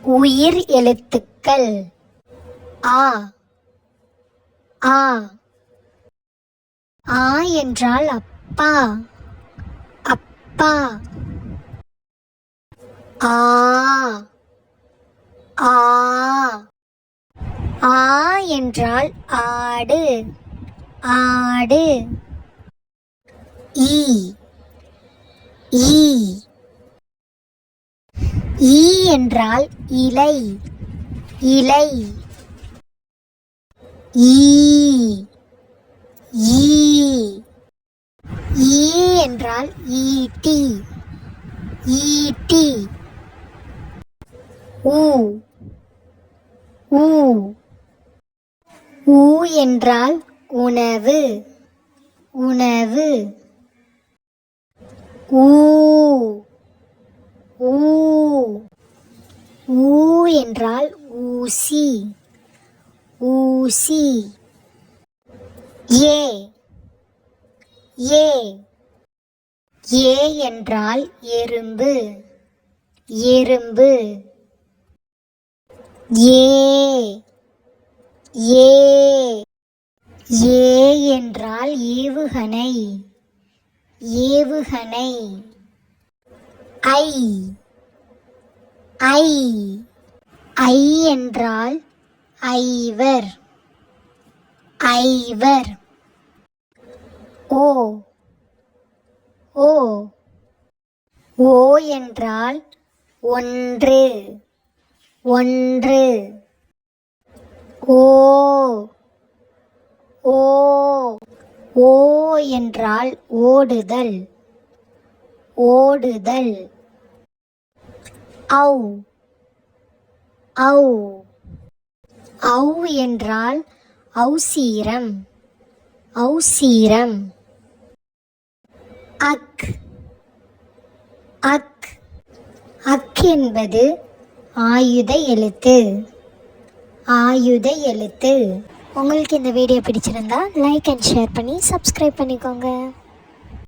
உயிர் எழுத்துக்கள் ஆ ஆ. ஆ என்றால் அப்பா அப்பா. ஆ ஆ. ஆ என்றால் ஆடு ஆடு. ஈ ஈ. ஈ என்றால் இலை இலை. ஈ ஈ. ஈ என்றால் ஈட்டி ஈட்டி. ஊ ஊ. ஊ என்றால் உணவு உணவு. ஊ ஊ. ஊ என்றால் ஊசி ஊசி. ஏ ஏ. ஏ என்றால் எறும்பு எறும்பு. ஏ ஏ. ஏ என்றால் ஏவுகணை ஏவுகணை. ஐ ஐ. ஐ என்றால் ஐவர் ஐவர். ஓ ஓ. ஓ என்றால் ஒன்று ஒன்று. ஓ ஓ. ஓ என்றால் ஓடுதல் ஓடுதல். ஔ ஔ. ஔ என்றால் ஔசீரம் ஔசீரம். அக் அக். அக் என்பது ஆயுத எழுத்து ஆயுத எழுத்து. உங்களுக்கு இந்த வீடியோ பிடிச்சிருந்தா லைக் அண்ட் ஷேர் பண்ணி சப்ஸ்கிரைப் பண்ணிக்கோங்க.